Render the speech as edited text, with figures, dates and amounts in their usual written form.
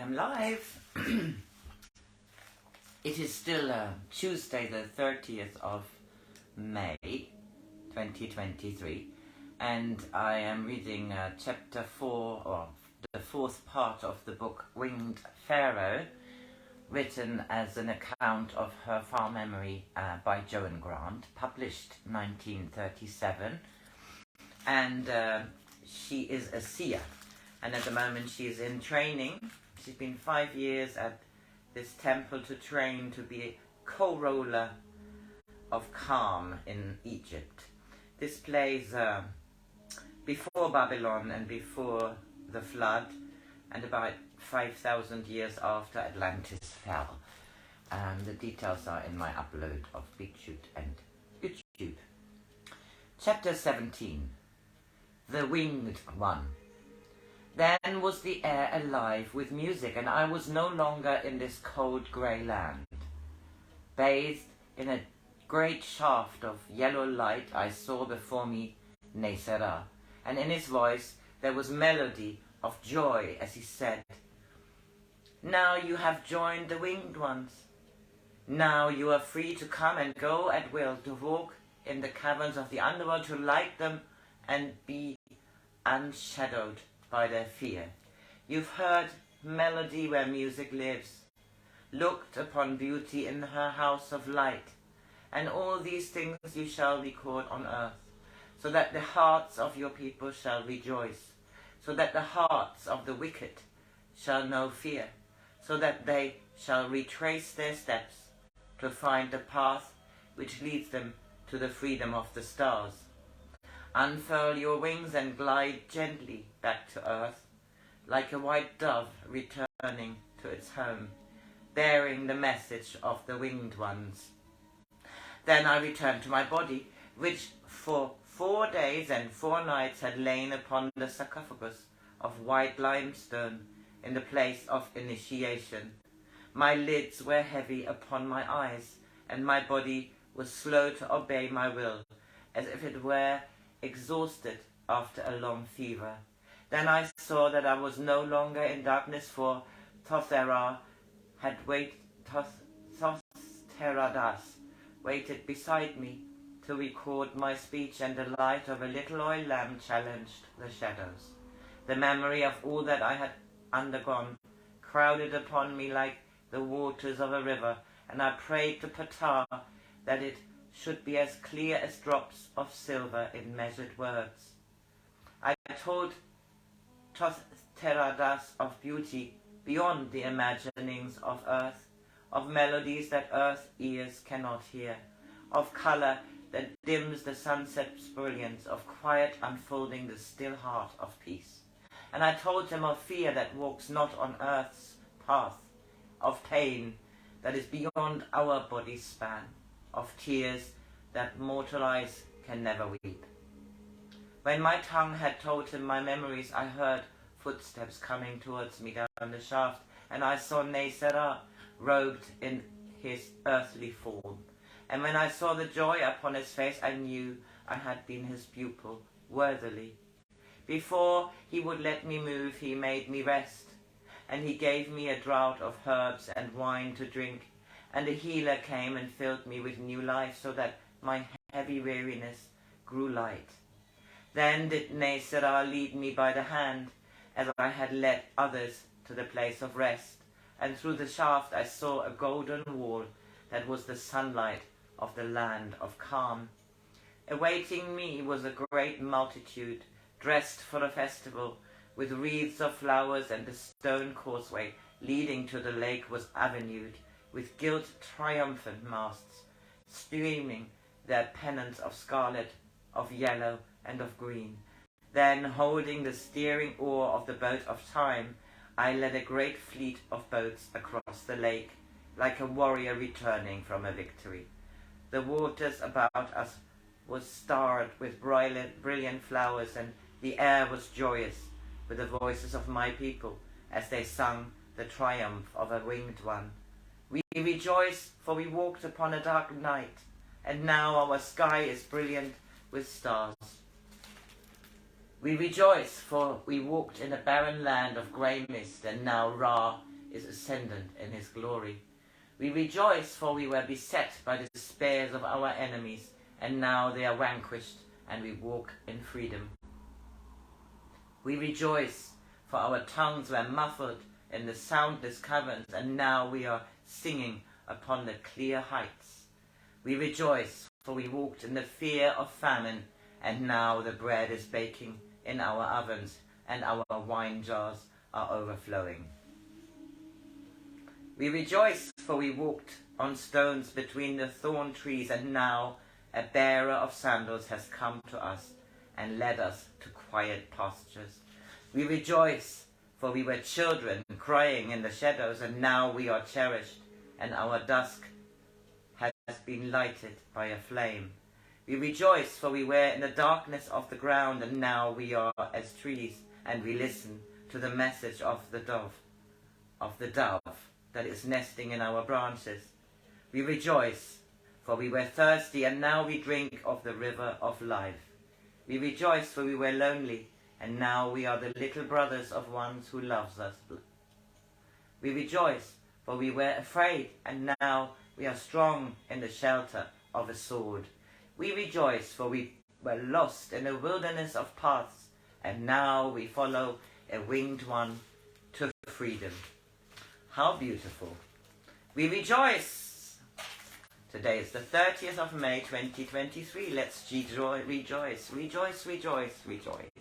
am live. It is still Tuesday the 30th of May 2023 and I am reading chapter 4 or the fourth part of the book Winged Pharaoh, written as an account of her far memory by Joan Grant, published 1937, and she is a seer, and at the moment she is in training. She's been 5 years at this temple to train to be a co-ruler of calm in Egypt. This place before Babylon and before the flood, and about 5,000 years after Atlantis fell. The details are in my upload of BigShoot and YouTube. Chapter 17. The Winged One. Then was the air alive with music, and I was no longer in this cold grey land. Bathed in a great shaft of yellow light, I saw before me Nesera, and in his voice there was melody of joy as he said, "Now you have joined the winged ones. Now you are free to come and go at will, to walk in the caverns of the underworld, to light them and be unshadowed by their fear. You've heard melody where music lives, looked upon beauty in her house of light, and all these things you shall record on earth, so that the hearts of your people shall rejoice, so that the hearts of the wicked shall know fear, so that they shall retrace their steps to find the path which leads them to the freedom of the stars. Unfurl your wings and glide gently back to earth, like a white dove returning to its home, bearing the message of the winged ones." Then I returned to my body, which for 4 days and 4 nights had lain upon the sarcophagus of white limestone in the place of initiation. My lids were heavy upon my eyes, and my body was slow to obey my will, as if it were exhausted after a long fever. Then I saw that I was no longer in darkness, for Thotheradas waited beside me to record my speech, and the light of a little oil lamp challenged the shadows. The memory of all that I had undergone crowded upon me like the waters of a river, and I prayed to Ptah that it should be as clear as drops of silver in measured words. I told Thotheradas of beauty beyond the imaginings of earth, of melodies that earth's ears cannot hear, of colour that dims the sunset's brilliance, of quiet unfolding the still heart of peace. And I told him of fear that walks not on earth's path, of pain that is beyond our body's span, of tears that mortal eyes can never weep. When my tongue had told him my memories, I heard footsteps coming towards me down the shaft, and I saw Nesera robed in his earthly form. And when I saw the joy upon his face, I knew I had been his pupil worthily. Before he would let me move, he made me rest, and he gave me a draught of herbs and wine to drink, and a healer came and filled me with new life, so that my heavy weariness grew light. Then did Nesera lead me by the hand, as I had led others to the place of rest, and through the shaft I saw a golden wall that was the sunlight of the land of calm. Awaiting me was a great multitude, dressed for a festival, with wreaths of flowers, and the stone causeway leading to the lake was avenued with gilt triumphant masts, streaming their pennants of scarlet, of yellow, and of green. Then, holding the steering oar of the boat of time, I led a great fleet of boats across the lake, like a warrior returning from a victory. The waters about us was starred with brilliant flowers, and the air was joyous with the voices of my people as they sung the triumph of a winged one. We rejoice, for we walked upon a dark night, and now our sky is brilliant with stars. We rejoice, for we walked in a barren land of grey mist, and now Ra is ascendant in his glory. We rejoice, for we were beset by the spears of our enemies, and now they are vanquished, and we walk in freedom. We rejoice, for our tongues were muffled in the soundless caverns, and now we are singing upon the clear heights. We rejoice, for we walked in the fear of famine, and now the bread is baking in our ovens, and our wine jars are overflowing. We rejoice, for we walked on stones between the thorn trees, and now a bearer of sandals has come to us and led us to quiet pastures. We rejoice, for we were children crying in the shadows, and now we are cherished, and our dusk has been lighted by a flame. We rejoice, for we were in the darkness of the ground, and now we are as trees, and we listen to the message of the dove that is nesting in our branches. We rejoice, for we were thirsty, and now we drink of the river of life. We rejoice, for we were lonely, and now we are the little brothers of one who loves us. We rejoice, for we were afraid, and now we are strong in the shelter of a sword. We rejoice, for we were lost in a wilderness of paths, and now we follow a winged one to freedom. How beautiful. We rejoice. Today is the 30th of May 2023. Let's rejoice, rejoice, rejoice, rejoice.